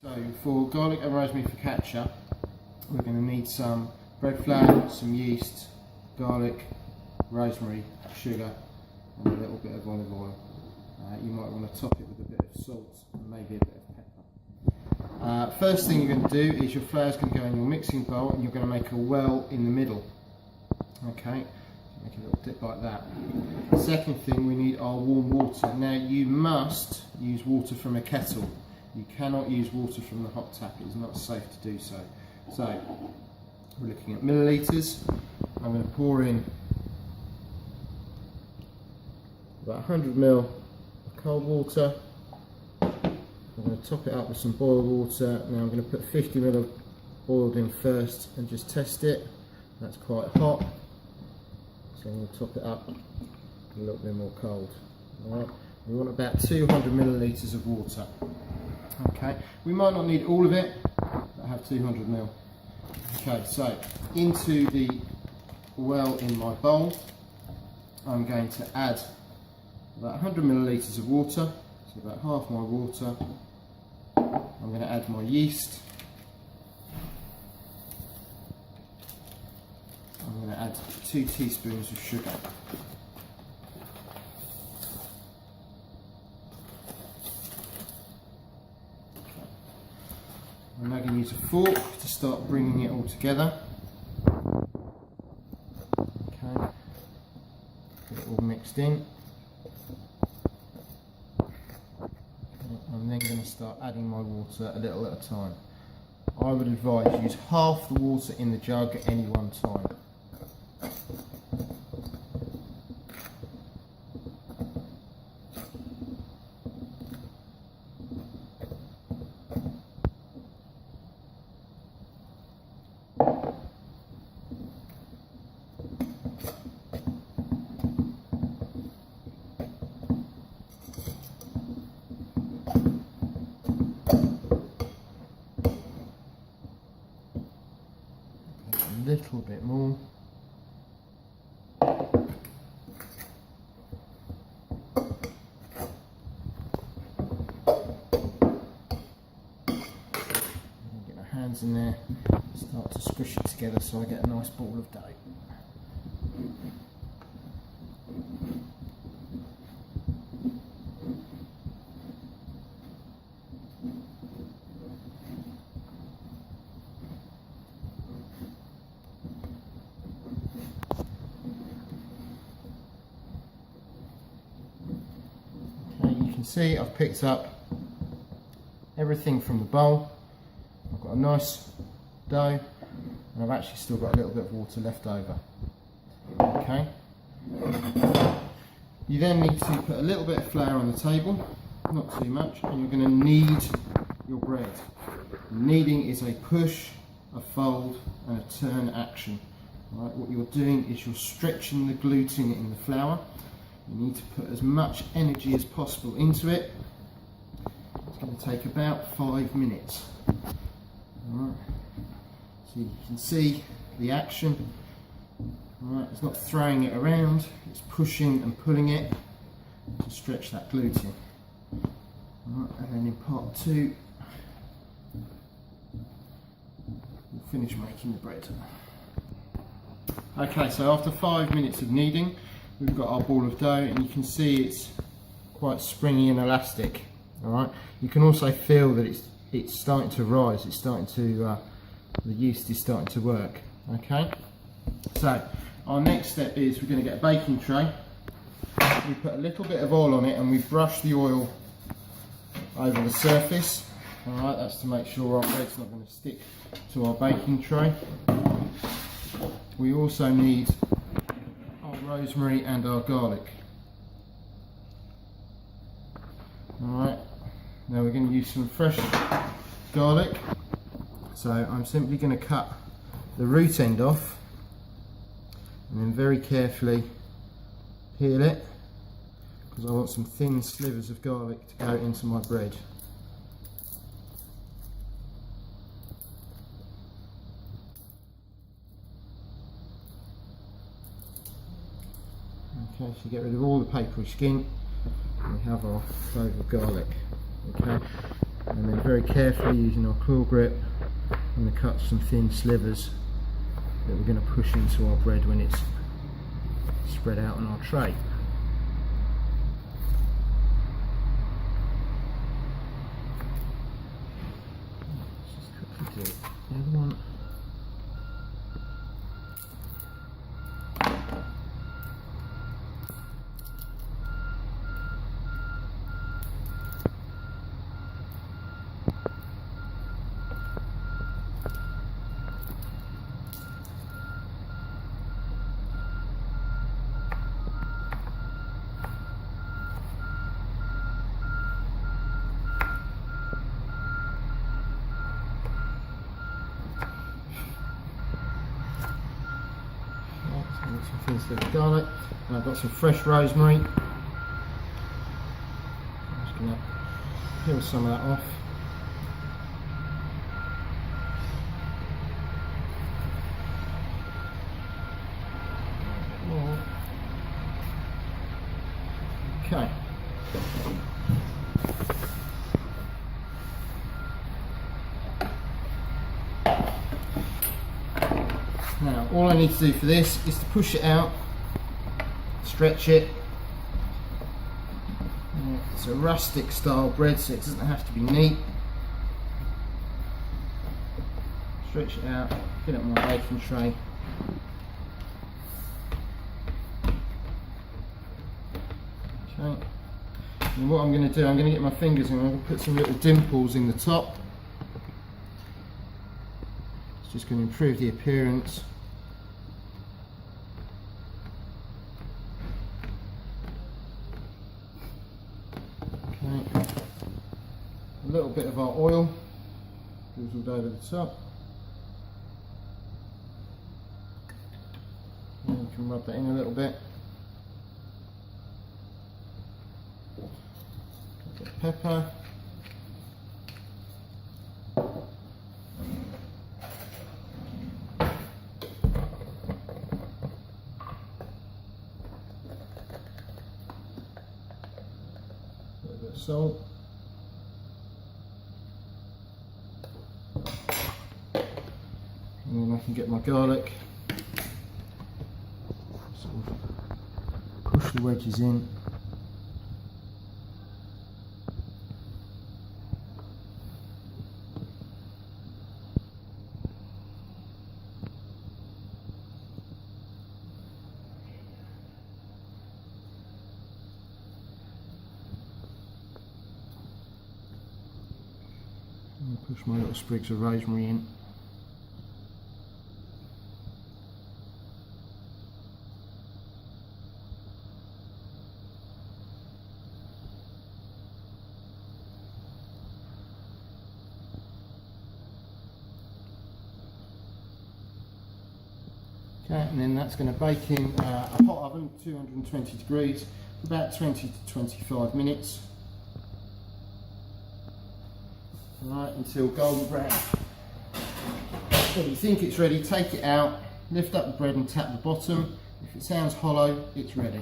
So for garlic and rosemary focaccia, we're going to need some bread flour, some yeast, garlic, rosemary, sugar and a little bit of olive oil. You might want to top it with a bit of salt and maybe a bit of pepper. First thing you're going to do is your flour is going to go in your mixing bowl and you're going to make a well in the middle. Okay, make a little dip like that. Second thing, we need our warm water. Now you must use water from a kettle. You cannot use water from the hot tap, it is not safe to do so. So, we're looking at millilitres. I'm going to pour in about 100 ml of cold water. I'm going to top it up with some boiled water. Now I'm going to put 50 ml of boiled in first and just test it. That's quite hot, so I'm going to top it up a little bit more cold. Alright, we want about 200 millilitres of water. Okay, we might not need all of it, but I have 200 ml. Okay, so into the well in my bowl, I'm going to add about 100 millilitres of water, so about half my water. I'm going to add my yeast. I'm going to add 2 teaspoons of sugar. I'm now going to use a fork to start bringing it all together. Okay, get it all mixed in. I'm then going to start adding my water a little at a time. I would advise use half the water in the jug at any one time. A little bit more. Get my hands in there, start to squish it together so I get a nice ball of dough. You can see I've picked up everything from the bowl. I've got a nice dough and I've actually still got a little bit of water left over. Okay. You then need to put a little bit of flour on the table, not too much, and you're going to knead your bread. Kneading is a push, a fold and a turn action. Right, what you're doing is you're stretching the gluten in the flour. You need to put as much energy as possible into it. It's going to take about 5 minutes. Alright, so you can see the action. Alright, it's not throwing it around, it's pushing and pulling it to stretch that gluten. Alright, and then in part 2, we'll finish making the bread. Okay, so after 5 minutes of kneading, we've got our ball of dough and you can see it's quite springy and elastic. Alright, you can also feel that it's starting to rise, it's starting to, the yeast is starting to work. Okay, so our next step is we're going to get a baking tray. We put a little bit of oil on it and we brush the oil over the surface. Alright, that's to make sure our bread's not going to stick to our baking tray. We also need our rosemary and our garlic. Alright, now we're going to use some fresh garlic. So I'm simply going to cut the root end off and then very carefully peel it because I want some thin slivers of garlic to go into my bread. Okay, so get rid of all the papery skin and we have our clove of garlic. Okay, and And then very carefully, using our claw grip, I'm going to cut some thin slivers that we're going to push into our bread when it's spread out on our tray. Let's just quickly do the other one. Some thin sliver of garlic, and I've got some fresh rosemary. I'm just going to peel some of that off. Okay. Now, all I need to do for this is to push it out, stretch it. It's a rustic style bread, so it doesn't have to be neat. Stretch it out, get it on my baking tray. Okay. And what I'm going to do, I'm going to get my fingers in, I'm going to put some little dimples in the top. It's just going to improve the appearance. Okay. A little bit of our oil drizzled over the top. And you can rub that in a little bit. A bit of pepper. Salt. And then I can get my garlic, sort of push the wedges in. And push my little sprigs of rosemary in. Okay, and then that's going to bake in a hot oven, 220 degrees, for about 20 to 25 minutes. Right, until golden brown. When you think it's ready, take it out, lift up the bread and tap the bottom. If it sounds hollow, it's ready.